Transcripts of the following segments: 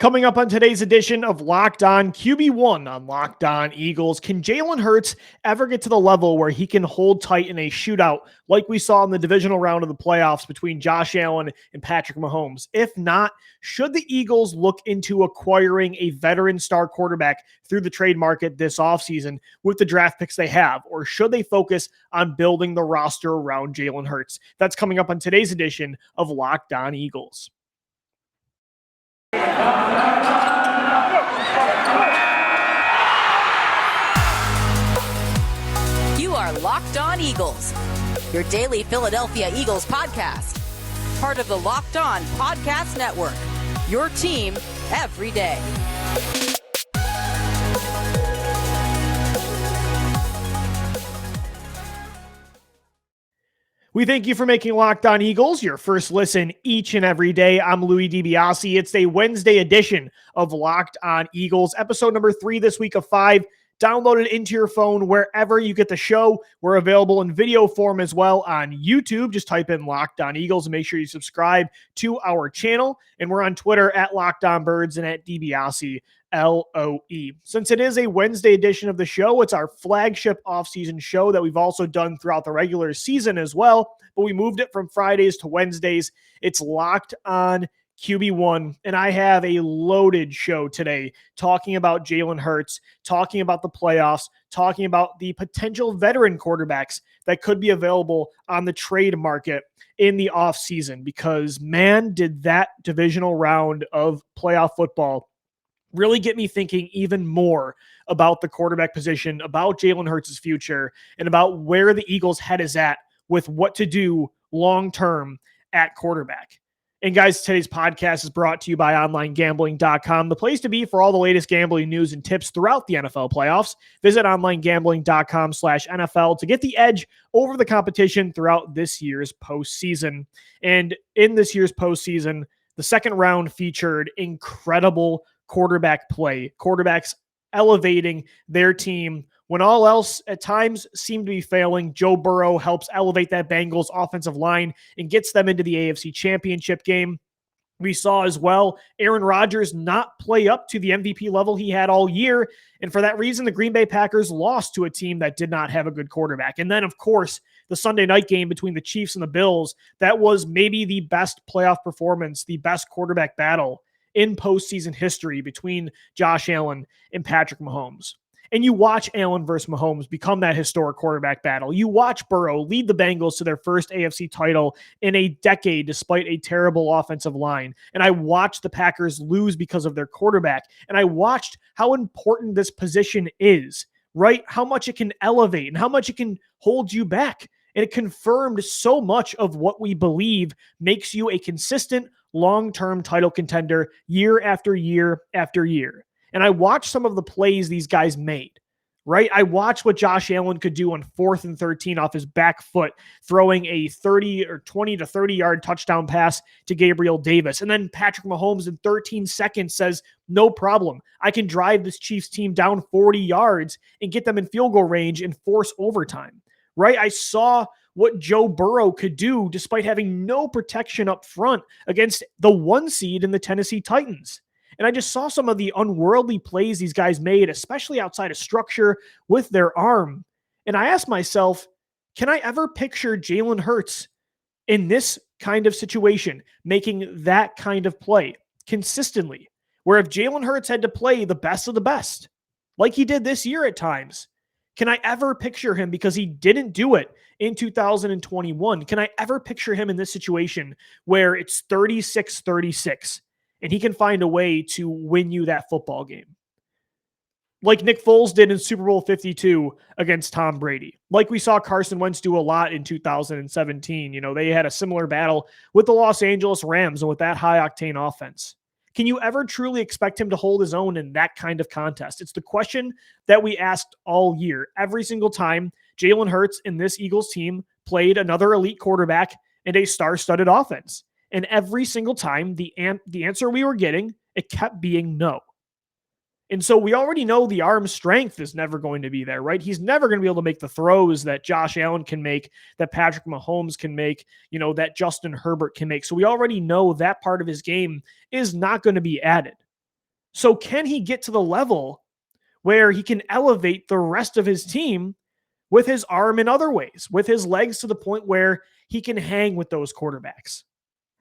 Coming up on today's edition of Locked On QB1 on Locked On Eagles, can Jalen Hurts ever get to the level where he can hold tight in a shootout like we saw in the divisional round of the playoffs between Josh Allen and Patrick Mahomes? If not, should the Eagles look into acquiring a veteran star quarterback through the trade market this offseason with the draft picks they have? Or should they focus on building the roster around Jalen Hurts? That's coming up on today's edition of Locked On Eagles. You are Locked On Eagles, your daily Philadelphia Eagles podcast. Part of the Locked On Podcast Network, your team every day. We thank you for making Locked On Eagles your first listen each and every day. I'm Louis DiBiase. It's a Wednesday edition of Locked On Eagles, episode number 3 this week of 5. Download it into your phone wherever you get the show. We're available in video form as well on YouTube. Just type in Locked On Eagles and make sure you subscribe to our channel. And we're on Twitter at Locked On Birds and at DiBiase LOE. Since it is a Wednesday edition of the show, it's our flagship offseason show that we've also done throughout the regular season as well, but we moved it from Fridays to Wednesdays. It's Locked On QB1, and I have a loaded show today talking about Jalen Hurts, talking about the playoffs, talking about the potential veteran quarterbacks that could be available on the trade market in the offseason, because man, did that divisional round of playoff football really get me thinking even more about the quarterback position, about Jalen Hurts' future, and about where the Eagles' head is at with what to do long-term at quarterback. And guys, today's podcast is brought to you by OnlineGambling.com, the place to be for all the latest gambling news and tips throughout the NFL playoffs. Visit OnlineGambling.com/NFL to get the edge over the competition throughout this year's postseason. And in this year's postseason, the second round featured incredible quarterback play, quarterbacks elevating their team when all else at times seemed to be failing. Joe Burrow helps elevate that Bengals offensive line and gets them into the AFC Championship game. We saw as well Aaron Rodgers not play up to the MVP level he had all year. And for that reason, the Green Bay Packers lost to a team that did not have a good quarterback. And then, of course, the Sunday night game between the Chiefs and the Bills, that was maybe the best playoff performance, the best quarterback battle in postseason history between Josh Allen and Patrick Mahomes. And you watch Allen versus Mahomes become that historic quarterback battle. You watch Burrow lead the Bengals to their first AFC title in a decade despite a terrible offensive line. And I watched the Packers lose because of their quarterback. And I watched how important this position is, right? How much it can elevate and how much it can hold you back. And it confirmed so much of what we believe makes you a consistent long-term title contender year after year after year. And I watched some of the plays these guys made, right? I watched what Josh Allen could do on 4th and 13 off his back foot, throwing a 30 or 20 to 30-yard touchdown pass to Gabriel Davis. And then Patrick Mahomes in 13 seconds says, no problem. I can drive this Chiefs team down 40 yards and get them in field goal range and force overtime, right? I saw what Joe Burrow could do despite having no protection up front against the 1 seed in the Tennessee Titans. And I just saw some of the unworldly plays these guys made, especially outside of structure with their arm. And I asked myself, can I ever picture Jalen Hurts in this kind of situation, making that kind of play consistently? Where if Jalen Hurts had to play the best of the best, like he did this year at times, can I ever picture him, because he didn't do it in 2021, can I ever picture him in this situation where it's 36-36 and he can find a way to win you that football game? Like Nick Foles did in Super Bowl 52 against Tom Brady. Like we saw Carson Wentz do a lot in 2017. You know, they had a similar battle with the Los Angeles Rams and with that high-octane offense. Can you ever truly expect him to hold his own in that kind of contest? It's the question that we asked all year. Every single time Jalen Hurts and this Eagles team played another elite quarterback and a star-studded offense. And every single time, the answer we were getting, it kept being no. And so we already know the arm strength is never going to be there, right? He's never going to be able to make the throws that Josh Allen can make, that Patrick Mahomes can make, you know, that Justin Herbert can make. So we already know that part of his game is not going to be added. So can he get to the level where he can elevate the rest of his team with his arm in other ways, with his legs, to the point where he can hang with those quarterbacks?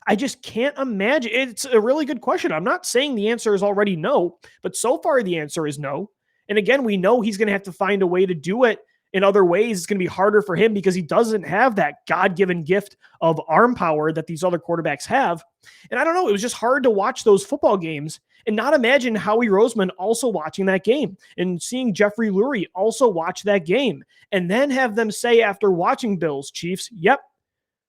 I just can't imagine. It's a really good question. I'm not saying the answer is already no, but so far the answer is no. And again, we know he's going to have to find a way to do it in other ways. It's going to be harder for him because he doesn't have that God-given gift of arm power that these other quarterbacks have. And I don't know, it was just hard to watch those football games and not imagine Howie Roseman also watching that game and seeing Jeffrey Lurie also watch that game, and then have them say after watching Bills Chiefs, yep,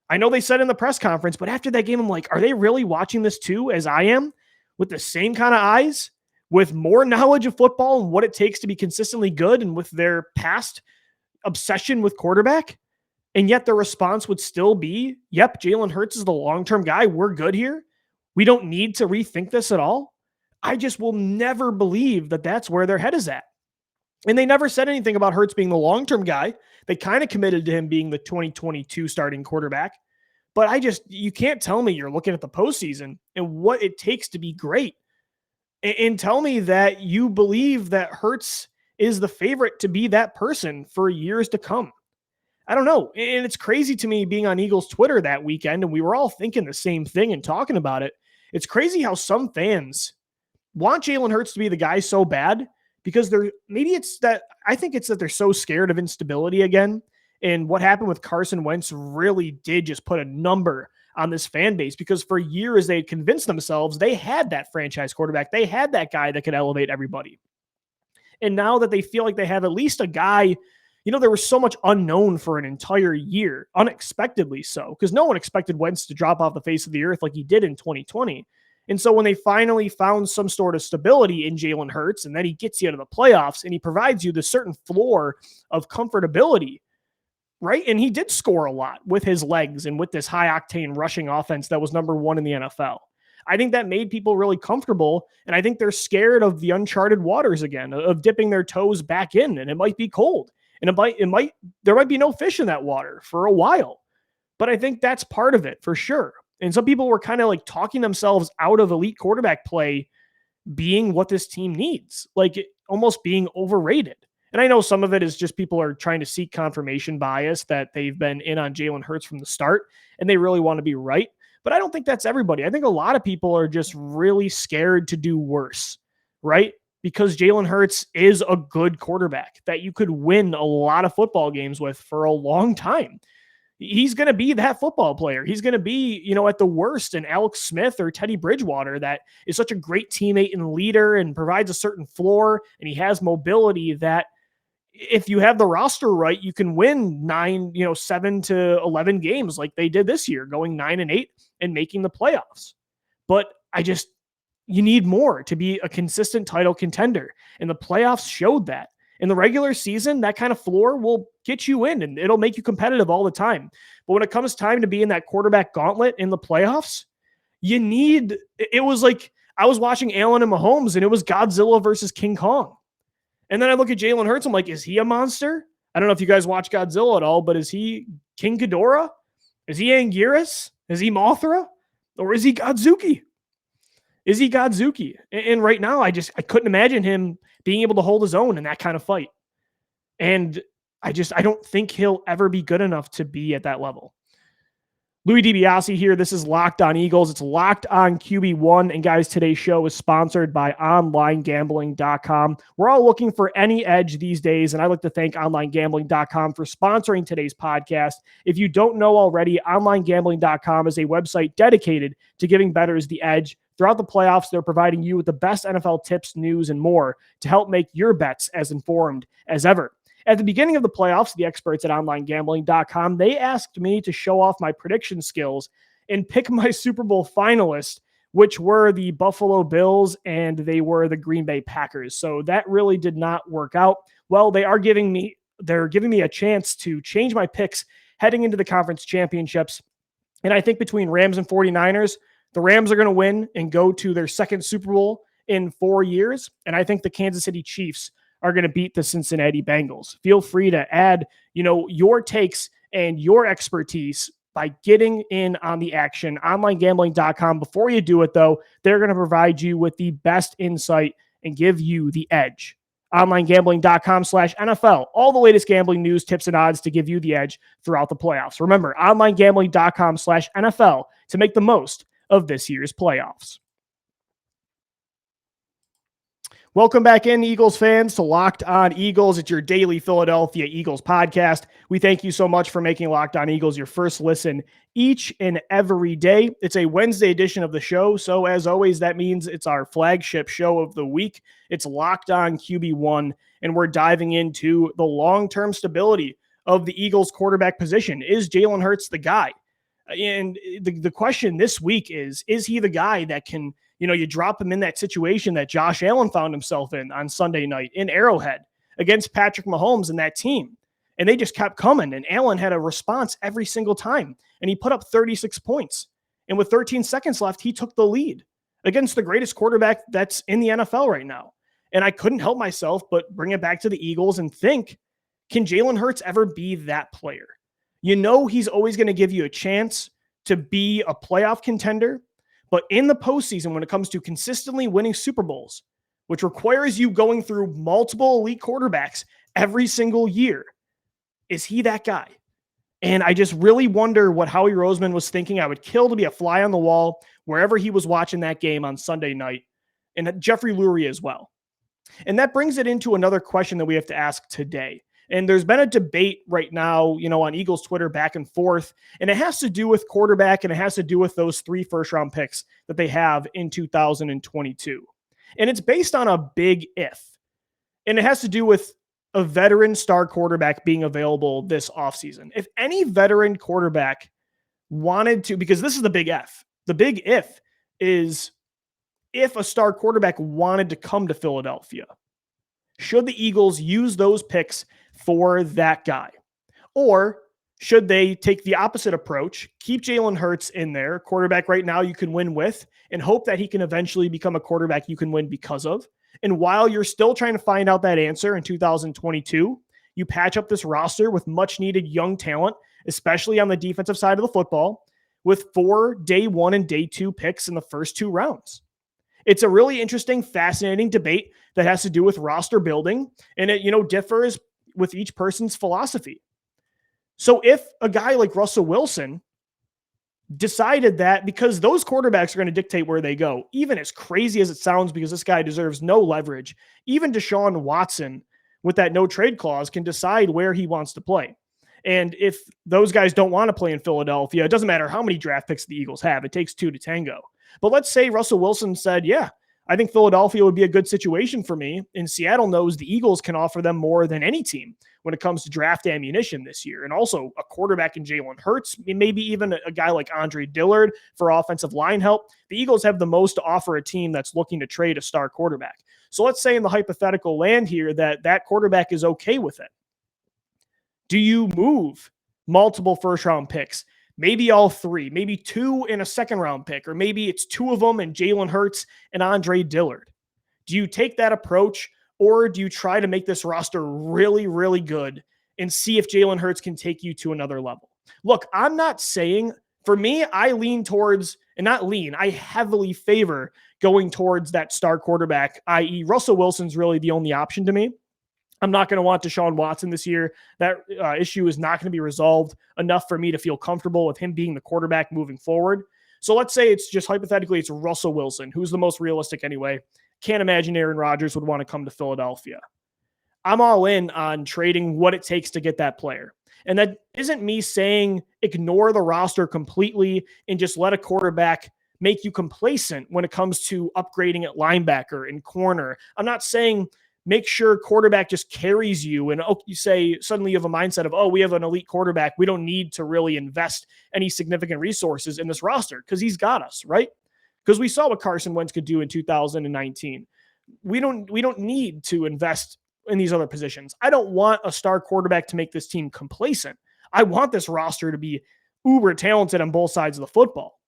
I know they said in the press conference, but after that game, I'm like, are they really watching this too, as I am, with the same kind of eyes, with more knowledge of football and what it takes to be consistently good, and with their past obsession with quarterback? And yet the response would still be, yep, Jalen Hurts is the long-term guy. We're good here. We don't need to rethink this at all. I just will never believe that that's where their head is at. And they never said anything about Hurts being the long-term guy. They kind of committed to him being the 2022 starting quarterback. But you can't tell me you're looking at the postseason and what it takes to be great and tell me that you believe that Hurts is the favorite to be that person for years to come. I don't know. And it's crazy to me being on Eagles Twitter that weekend, and we were all thinking the same thing and talking about it. It's crazy how some fans want Jalen Hurts to be the guy so bad because I think it's that they're so scared of instability again. And what happened with Carson Wentz really did just put a number on this fan base, because for years they had convinced themselves they had that franchise quarterback. They had that guy that could elevate everybody. And now that they feel like they have at least a guy, there was so much unknown for an entire year, unexpectedly so, because no one expected Wentz to drop off the face of the earth like he did in 2020. And so when they finally found some sort of stability in Jalen Hurts, and then he gets you into the playoffs and he provides you this certain floor of comfortability, right? And he did score a lot with his legs and with this high octane rushing offense that was number one in the NFL. I think that made people really comfortable. And I think they're scared of the uncharted waters again, of dipping their toes back in, and it might be cold. And there might be no fish in that water for a while. But I think that's part of it for sure. And some people were kind of like talking themselves out of elite quarterback play being what this team needs, like almost being overrated. And I know some of it is just people are trying to seek confirmation bias that they've been in on Jalen Hurts from the start and they really want to be right. But I don't think that's everybody. I think a lot of people are just really scared to do worse, right? Because Jalen Hurts is a good quarterback that you could win a lot of football games with for a long time. He's going to be that football player. He's going to be, at the worst, an Alex Smith or Teddy Bridgewater that is such a great teammate and leader and provides a certain floor, and he has mobility that if you have the roster right, you can win 7 to 11 games like they did this year, going 9-8 and making the playoffs. But you need more to be a consistent title contender. And the playoffs showed that. In the regular season, that kind of floor will get you in and it'll make you competitive all the time. But when it comes time to be in that quarterback gauntlet in the playoffs, it was like I was watching Allen and Mahomes and it was Godzilla versus King Kong. And then I look at Jalen Hurts, I'm like, is he a monster? I don't know if you guys watch Godzilla at all, but is he King Ghidorah? Is he Anguirus? Is he Mothra? Or is he Godzuki? And right now, I couldn't imagine him being able to hold his own in that kind of fight. And I don't think he'll ever be good enough to be at that level. Louis DiBiase here. This is Locked On Eagles. It's Locked On QB1. And guys, today's show is sponsored by OnlineGambling.com. We're all looking for any edge these days, and I'd like to thank OnlineGambling.com for sponsoring today's podcast. If you don't know already, OnlineGambling.com is a website dedicated to giving bettors the edge. Throughout the playoffs, they're providing you with the best NFL tips, news, and more to help make your bets as informed as ever. At the beginning of the playoffs, the experts at OnlineGambling.com, they asked me to show off my prediction skills and pick my Super Bowl finalists, which were the Buffalo Bills and they were the Green Bay Packers. So that really did not work out. Well, they're giving me a chance to change my picks heading into the conference championships. And I think between Rams and 49ers, the Rams are going to win and go to their second Super Bowl in 4 years. And I think the Kansas City Chiefs are going to beat the Cincinnati Bengals. Feel free to add, your takes and your expertise by getting in on the action. OnlineGambling.com. Before you do it, though, they're going to provide you with the best insight and give you the edge. OnlineGambling.com/NFL. All the latest gambling news, tips, and odds to give you the edge throughout the playoffs. Remember, OnlineGambling.com/NFL to make the most of this year's playoffs. Welcome back in, Eagles fans, to Locked On Eagles. It's your daily Philadelphia Eagles podcast. We thank you so much for making Locked On Eagles your first listen each and every day. It's a Wednesday edition of the show, so as always, that means it's our flagship show of the week. It's Locked On QB1, and we're diving into the long-term stability of the Eagles quarterback position. Is Jalen Hurts the guy? And the question this week is he the guy that can, you drop him in that situation that Josh Allen found himself in on Sunday night in Arrowhead against Patrick Mahomes and that team. And they just kept coming, and Allen had a response every single time, and he put up 36 points. And with 13 seconds left, he took the lead against the greatest quarterback that's in the NFL right now. And I couldn't help myself but bring it back to the Eagles and think, can Jalen Hurts ever be that player? He's always going to give you a chance to be a playoff contender. But in the postseason, when it comes to consistently winning Super Bowls, which requires you going through multiple elite quarterbacks every single year, is he that guy? And I just really wonder what Howie Roseman was thinking. I would kill to be a fly on the wall wherever he was watching that game on Sunday night, and Jeffrey Lurie as well. And that brings it into another question that we have to ask today. And there's been a debate right now, on Eagles Twitter back and forth, and it has to do with quarterback, and it has to do with those 3 first-round picks that they have in 2022. And it's based on a big if. And it has to do with a veteran star quarterback being available this offseason. If any veteran quarterback wanted to, because this is the big F. The big if is if a star quarterback wanted to come to Philadelphia, should the Eagles use those picks for that guy? Or should they take the opposite approach, keep Jalen Hurts in there, quarterback right now you can win with, and hope that he can eventually become a quarterback you can win because of? And while you're still trying to find out that answer in 2022, you patch up this roster with much needed young talent, especially on the defensive side of the football, with 4 day 1 and day 2 picks in the first 2 rounds. It's a really interesting, fascinating debate that has to do with roster building, and it, differs with each person's philosophy. So if a guy like Russell Wilson decided that, because those quarterbacks are going to dictate where they go, even as crazy as it sounds, because this guy deserves no leverage, even Deshaun Watson with that no trade clause can decide where he wants to play. And if those guys don't want to play in Philadelphia, it doesn't matter how many draft picks the Eagles have. It takes 2 to tango. But let's say Russell Wilson said, yeah, I think Philadelphia would be a good situation for me. And Seattle knows the Eagles can offer them more than any team when it comes to draft ammunition this year. And also a quarterback in Jalen Hurts, maybe even a guy like Andre Dillard for offensive line help. The Eagles have the most to offer a team that's looking to trade a star quarterback. So let's say in the hypothetical land here that quarterback is okay with it. Do you move multiple first-round picks? Maybe all 3, maybe 2 in a second-round pick, or maybe it's 2 of them and Jalen Hurts and Andre Dillard. Do you take that approach, or do you try to make this roster really, really good and see if Jalen Hurts can take you to another level? Look, I'm not saying, for me, I lean towards, and not lean, I heavily favor going towards that star quarterback, i.e. Russell Wilson's really the only option to me. I'm not going to want Deshaun Watson this year. That issue is not going to be resolved enough for me to feel comfortable with him being the quarterback moving forward. So let's say it's just hypothetically, it's Russell Wilson, who's the most realistic anyway. Can't imagine Aaron Rodgers would want to come to Philadelphia. I'm all in on trading what it takes to get that player. And that isn't me saying ignore the roster completely and just let a quarterback make you complacent when it comes to upgrading at linebacker and corner. I'm not saying make sure quarterback just carries you and you say suddenly you have a mindset of, we have an elite quarterback. We don't need to really invest any significant resources in this roster because he's got us, right? Because we saw what Carson Wentz could do in 2019. We don't need to invest in these other positions. I don't want a star quarterback to make this team complacent. I want this roster to be uber talented on both sides of the football.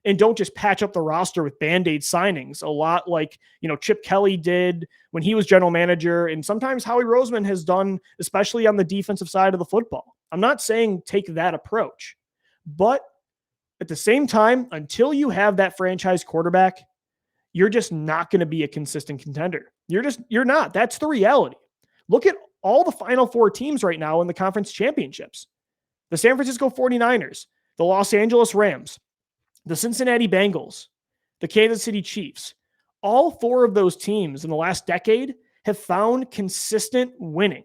And don't just patch up the roster with Band-Aid signings, a lot like, Chip Kelly did when he was general manager, and sometimes Howie Roseman has done, especially on the defensive side of the football. I'm not saying take that approach, But at the same time, until you have that franchise quarterback, you're just not going to be a consistent contender. You're not. That's the reality. Look at all the Final Four teams right now in the conference championships. The San Francisco 49ers, the Los Angeles Rams, the Cincinnati Bengals, the Kansas City Chiefs. All four of those teams in the last decade have found consistent winning.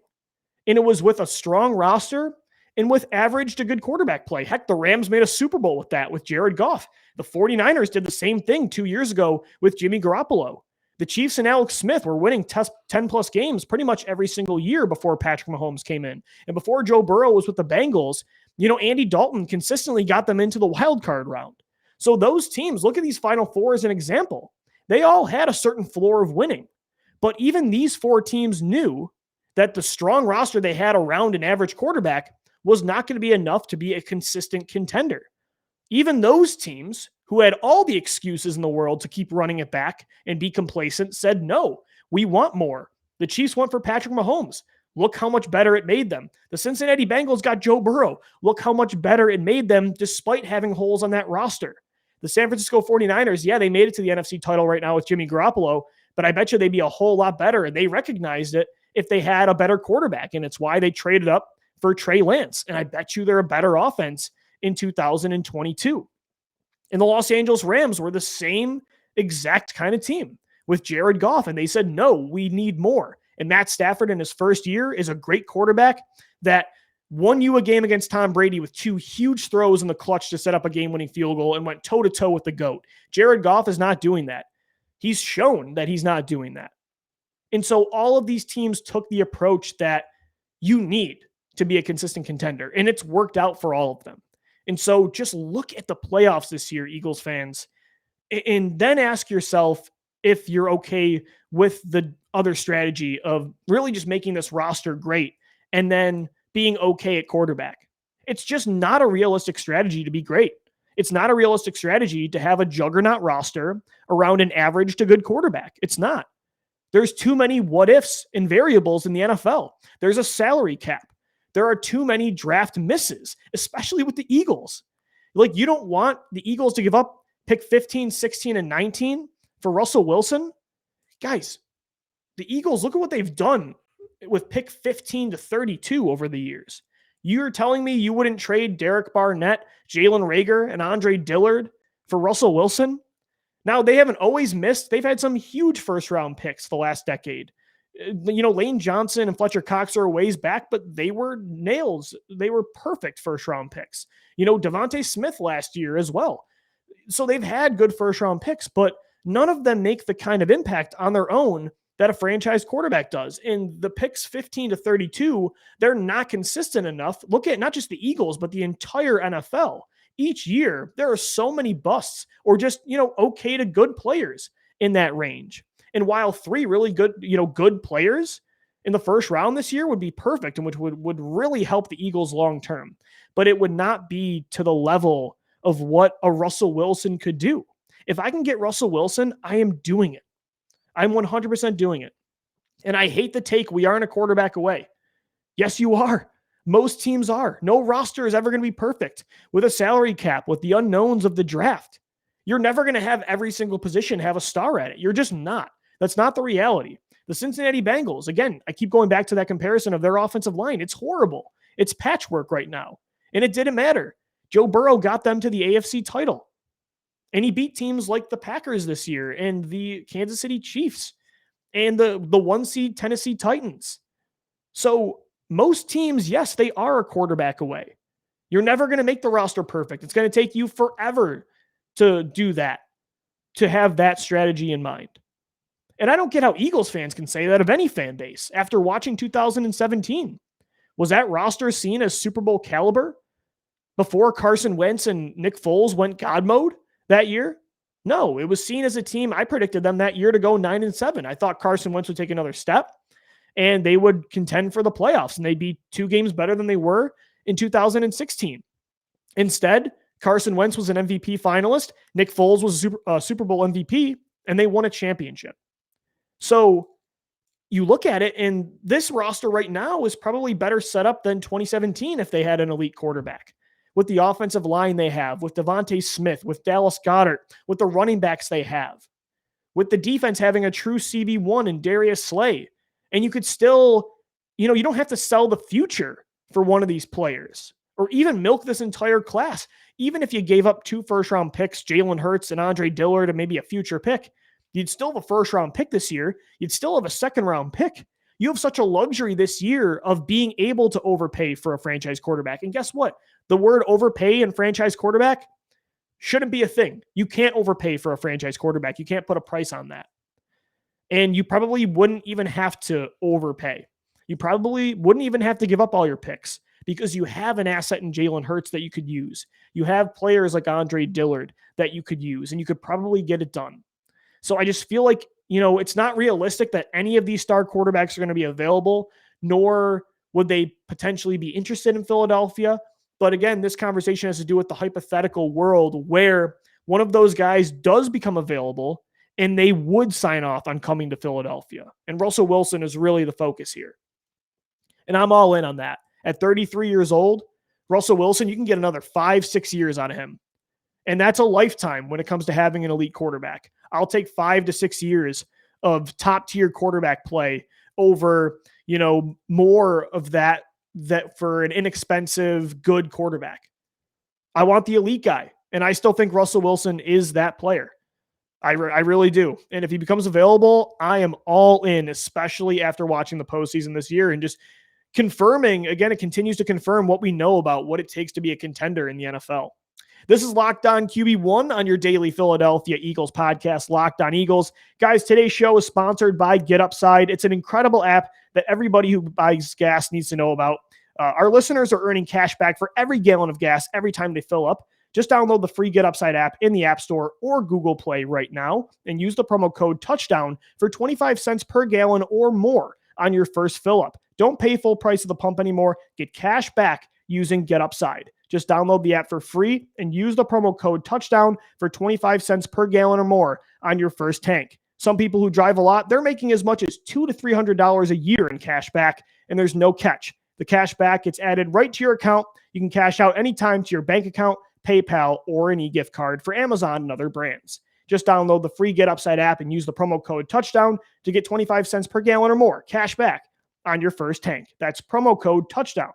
And it was with a strong roster and with average to good quarterback play. Heck, the Rams made a Super Bowl with that, with Jared Goff. The 49ers did the same thing 2 years ago with Jimmy Garoppolo. The Chiefs and Alex Smith were winning 10-plus games pretty much every single year before Patrick Mahomes came in. And before Joe Burrow was with the Bengals, Andy Dalton consistently got them into the wild card round. So those teams, look at these Final Four as an example. They all had a certain floor of winning. But even these four teams knew that the strong roster they had around an average quarterback was not going to be enough to be a consistent contender. Even those teams who had all the excuses in the world to keep running it back and be complacent said, no, we want more. The Chiefs went for Patrick Mahomes. Look how much better it made them. The Cincinnati Bengals got Joe Burrow. Look how much better it made them despite having holes on that roster. The San Francisco 49ers, yeah, they made it to the NFC title right now with Jimmy Garoppolo, but I bet you they'd be a whole lot better, and they recognized it if they had a better quarterback, and it's why they traded up for Trey Lance, and I bet you they're a better offense in 2022. And the Los Angeles Rams were the same exact kind of team with Jared Goff, and they said, no, we need more. And Matt Stafford in his first year is a great quarterback that won you a game against Tom Brady with two huge throws in the clutch to set up a game-winning field goal and went toe-to-toe with the GOAT. Jared Goff is not doing that. He's shown that he's not doing that. And so all of these teams took the approach that you need to be a consistent contender, and it's worked out for all of them. And so just look at the playoffs this year, Eagles fans, and then ask yourself if you're okay with the other strategy of really just making this roster great and then being okay at quarterback. It's just not a realistic strategy to be great. It's not a realistic strategy to have a juggernaut roster around an average to good quarterback. It's not. There's too many what ifs and variables in the NFL. There's a salary cap. There are too many draft misses, especially with the Eagles. Like, you don't want the Eagles to give up pick 15, 16, and 19 for Russell Wilson. Guys, the Eagles, look at what they've done with pick 15 to 32 over the years. You're telling me you wouldn't trade Derek Barnett, Jalen Reagor, and Andre Dillard for Russell Wilson? Now, they haven't always missed. They've had some huge first-round picks the last decade. Lane Johnson and Fletcher Cox are a ways back, but they were nails. They were perfect first-round picks. Devontae Smith last year as well. So they've had good first-round picks, but none of them make the kind of impact on their own that a franchise quarterback does. And the picks 15 to 32, they're not consistent enough. Look at not just the Eagles, but the entire NFL. Each year, there are so many busts or just, okay to good players in that range. And while three really good, good players in the first round this year would be perfect and which would really help the Eagles long term, but it would not be to the level of what a Russell Wilson could do. If I can get Russell Wilson, I am doing it. I'm 100% doing it. And I hate the take, we aren't a quarterback away. Yes, you are. Most teams are. No roster is ever going to be perfect with a salary cap, with the unknowns of the draft. You're never going to have every single position have a star at it. You're just not. That's not the reality. The Cincinnati Bengals, again, I keep going back to that comparison of their offensive line. It's horrible. It's patchwork right now. And it didn't matter. Joe Burrow got them to the AFC title. And he beat teams like the Packers this year and the Kansas City Chiefs and the 1-seed Tennessee Titans. So most teams, yes, they are a quarterback away. You're never going to make the roster perfect. It's going to take you forever to do that, to have that strategy in mind. And I don't get how Eagles fans can say that of any fan base. After watching 2017, was that roster seen as Super Bowl caliber before Carson Wentz and Nick Foles went God mode that year? No, it was seen as a team. I predicted them that year to go 9-7. I thought Carson Wentz would take another step and they would contend for the playoffs and they'd be 2 games better than they were in 2016. Instead, Carson Wentz was an MVP finalist. Nick Foles was a Super Bowl MVP and they won a championship. So you look at it and this roster right now is probably better set up than 2017 if they had an elite quarterback. with the offensive line they have, with Devontae Smith, with Dallas Goedert, with the running backs they have, with the defense having a true CB1 and Darius Slay. And you could still, you don't have to sell the future for one of these players or even milk this entire class. Even if you gave up 2 first-round picks, Jalen Hurts and Andre Dillard, and maybe a future pick, you'd still have a first-round pick this year. You'd still have a second-round pick. You have such a luxury this year of being able to overpay for a franchise quarterback. And guess what? The word overpay and franchise quarterback shouldn't be a thing. You can't overpay for a franchise quarterback. You can't put a price on that. And you probably wouldn't even have to overpay. You probably wouldn't even have to give up all your picks because you have an asset in Jalen Hurts that you could use. You have players like Andre Dillard that you could use, and you could probably get it done. So I just feel like, it's not realistic that any of these star quarterbacks are going to be available, nor would they potentially be interested in Philadelphia. But again, this conversation has to do with the hypothetical world where one of those guys does become available and they would sign off on coming to Philadelphia. And Russell Wilson is really the focus here. And I'm all in on that. At 33 years old, Russell Wilson, you can get another 5-6 years out of him. And that's a lifetime when it comes to having an elite quarterback. I'll take 5 to 6 years of top tier quarterback play over, more of that for an inexpensive, good quarterback. I want the elite guy. And I still think Russell Wilson is that player. I really do. And if he becomes available, I am all in, especially after watching the postseason this year and just confirming, again, it continues to confirm what we know about what it takes to be a contender in the NFL. This is Locked On QB1 on your daily Philadelphia Eagles podcast, Locked On Eagles. Guys, today's show is sponsored by GetUpside. It's an incredible app that everybody who buys gas needs to know about. Our listeners are earning cash back for every gallon of gas every time they fill up. Just download the free GetUpside app in the App Store or Google Play right now and use the promo code TOUCHDOWN for 25 cents per gallon or more on your first fill up. Don't pay full price at the pump anymore. Get cash back using GetUpside. Just download the app for free and use the promo code TOUCHDOWN for 25 cents per gallon or more on your first tank. Some people who drive a lot, they're making as much as $200 to $300 a year in cash back, and there's no catch. The cash back gets added right to your account. You can cash out anytime to your bank account, PayPal, or an e-gift card for Amazon and other brands. Just download the free GetUpside app and use the promo code TOUCHDOWN to get 25 cents per gallon or more cash back on your first tank. That's promo code TOUCHDOWN.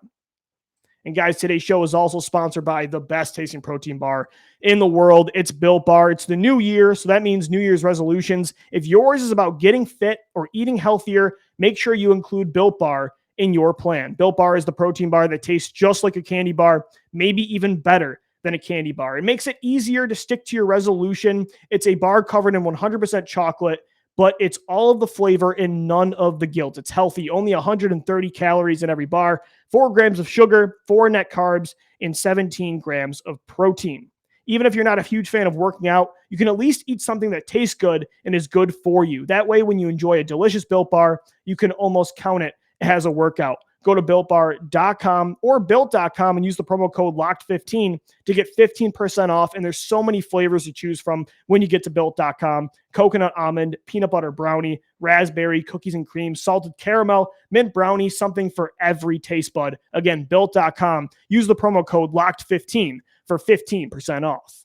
And guys, today's show is also sponsored by the best tasting protein bar in the world. It's Built Bar. It's the new year, so that means New Year's resolutions. If yours is about getting fit or eating healthier, make sure you include Built Bar in your plan. Built Bar is the protein bar that tastes just like a candy bar, maybe even better than a candy bar. It makes it easier to stick to your resolution. It's a bar covered in 100% chocolate, but it's all of the flavor and none of the guilt. It's healthy, only 130 calories in every bar, 4 grams of sugar, 4 net carbs, and 17 grams of protein. Even if you're not a huge fan of working out, you can at least eat something that tastes good and is good for you. That way, when you enjoy a delicious Built Bar, you can almost count it as a workout. Go to BuiltBar.com or Built.com and use the promo code LOCKED15 to get 15% off. And there's so many flavors to choose from when you get to Built.com. Coconut almond, peanut butter brownie, raspberry, cookies and cream, salted caramel, mint brownie, something for every taste bud. Again, Built.com. Use the promo code LOCKED15 for 15% off.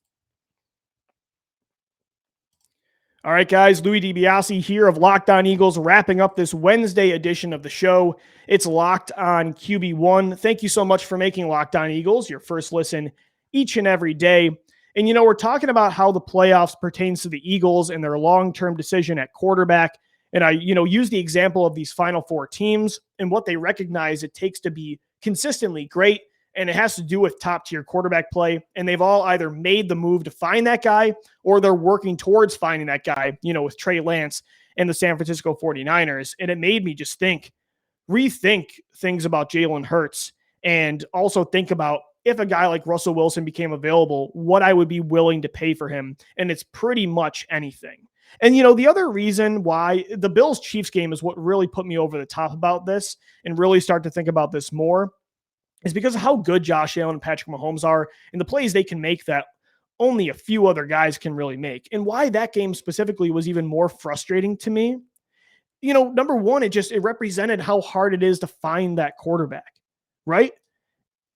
All right, guys, Louis DiBiase here of Locked On Eagles, wrapping up this Wednesday edition of the show. It's Locked On QB1. Thank you so much for making Locked On Eagles your first listen each and every day. And, we're talking about how the playoffs pertains to the Eagles and their long-term decision at quarterback. And I, use the example of these final 4 teams and what they recognize it takes to be consistently great. And it has to do with top-tier quarterback play. And they've all either made the move to find that guy or they're working towards finding that guy, with Trey Lance and the San Francisco 49ers. And it made me just rethink things about Jalen Hurts and also think about if a guy like Russell Wilson became available, what I would be willing to pay for him. And it's pretty much anything. And, the other reason why the Bills-Chiefs game is what really put me over the top about this and really start to think about this more is because of how good Josh Allen and Patrick Mahomes are and the plays they can make that only a few other guys can really make. And why that game specifically was even more frustrating to me. Number one, it represented how hard it is to find that quarterback, right?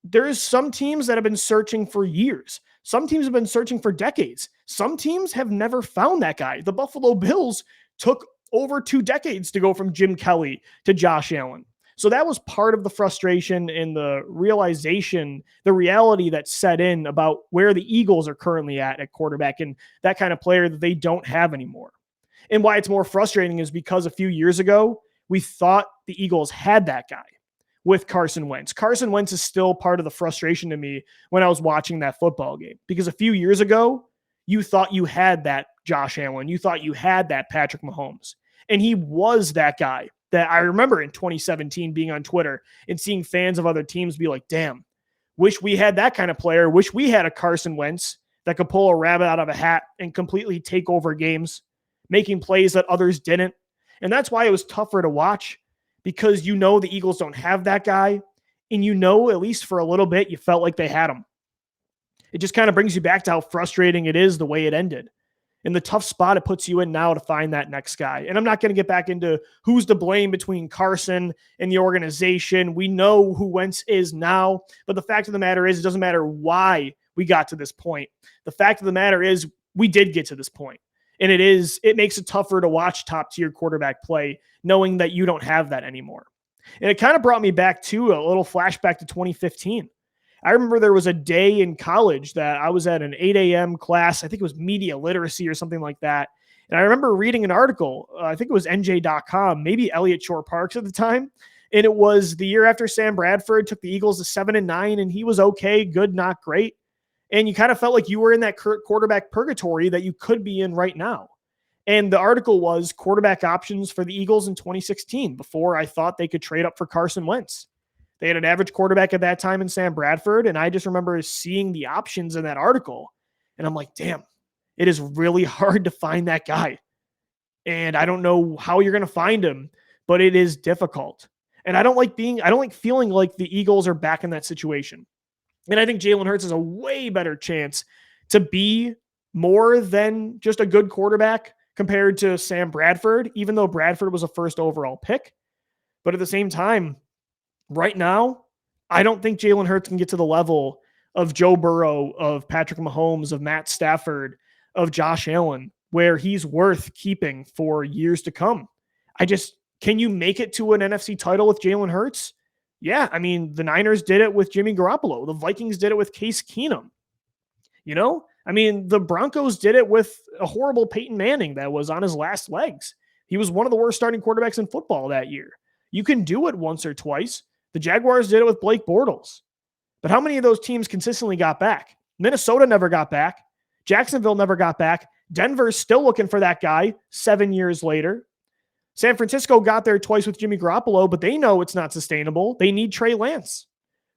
there's some teams that have been searching for years. Some teams have been searching for decades. Some teams have never found that guy. The Buffalo Bills took over 2 decades to go from Jim Kelly to Josh Allen. So that was part of the frustration and the realization, the reality that set in about where the Eagles are currently at quarterback and that kind of player that they don't have anymore. And why it's more frustrating is because a few years ago, we thought the Eagles had that guy with Carson Wentz. Carson Wentz is still part of the frustration to me when I was watching that football game, because a few years ago, you thought you had that Josh Allen. You thought you had that Patrick Mahomes. And he was that guy that I remember in 2017 being on Twitter and seeing fans of other teams be like, damn, wish we had that kind of player. Wish we had a Carson Wentz that could pull a rabbit out of a hat and completely take over games, making plays that others didn't. And that's why it was tougher to watch, because you know the Eagles don't have that guy, and you know at least for a little bit you felt like they had him. It just kind of brings you back to how frustrating it is the way it ended and the tough spot it puts you in now to find that next guy. And I'm not going to get back into who's to blame between Carson and the organization. We know who Wentz is now, but the fact of the matter is it doesn't matter why we got to this point. The fact of the matter is we did get to this point. And it makes it tougher to watch top tier quarterback play, knowing that you don't have that anymore. And it kind of brought me back to a little flashback to 2015. I remember there was a day in college that I was at an 8 a.m. class. I think it was media literacy or something like that. And I remember reading an article, I think it was NJ.com, maybe Elliott Shore Parks at the time. And it was the year after Sam Bradford took the Eagles to 7-9, and he was okay, good, not great. And you kind of felt like you were in that quarterback purgatory that you could be in right now. And the article was quarterback options for the Eagles in 2016, before I thought they could trade up for Carson Wentz. They had an average quarterback at that time in Sam Bradford, and I just remember seeing the options in that article, and I'm like, damn, it is really hard to find that guy. And I don't know how you're going to find him, but it is difficult. And I don't like feeling like the Eagles are back in that situation. And I think Jalen Hurts has a way better chance to be more than just a good quarterback compared to Sam Bradford, even though Bradford was a first overall pick. But at the same time, right now, I don't think Jalen Hurts can get to the level of Joe Burrow, of Patrick Mahomes, of Matt Stafford, of Josh Allen, where he's worth keeping for years to come. Can you make it to an NFC title with Jalen Hurts? Yeah, I mean, the Niners did it with Jimmy Garoppolo. The Vikings did it with Case Keenum. The Broncos did it with a horrible Peyton Manning that was on his last legs. He was one of the worst starting quarterbacks in football that year. You can do it once or twice. The Jaguars did it with Blake Bortles. But how many of those teams consistently got back? Minnesota never got back. Jacksonville never got back. Denver's still looking for that guy 7 years later. San Francisco got there twice with Jimmy Garoppolo, but they know it's not sustainable. They need Trey Lance.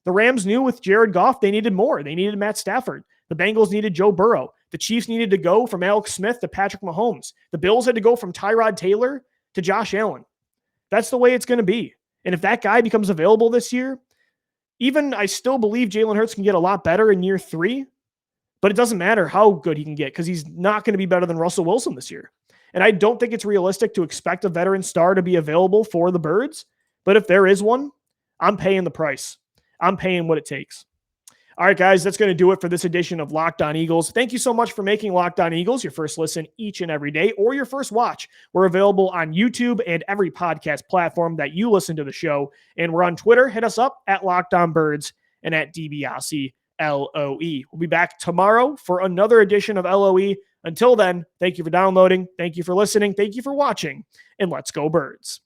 The Rams knew with Jared Goff they needed more. They needed Matt Stafford. The Bengals needed Joe Burrow. The Chiefs needed to go from Alex Smith to Patrick Mahomes. The Bills had to go from Tyrod Taylor to Josh Allen. That's the way it's going to be. And if that guy becomes available this year, I still believe Jalen Hurts can get a lot better in year 3, but it doesn't matter how good he can get because he's not going to be better than Russell Wilson this year. And I don't think it's realistic to expect a veteran star to be available for the Birds. But if there is one, I'm paying the price. I'm paying what it takes. All right, guys, that's going to do it for this edition of Locked On Eagles. Thank you so much for making Locked On Eagles your first listen each and every day or your first watch. We're available on YouTube and every podcast platform that you listen to the show. And we're on Twitter. Hit us up at Locked On Birds and at DiBiase LOE. We'll be back tomorrow for another edition of LOE. Until then, thank you for downloading. Thank you for listening. Thank you for watching. And let's go Birds.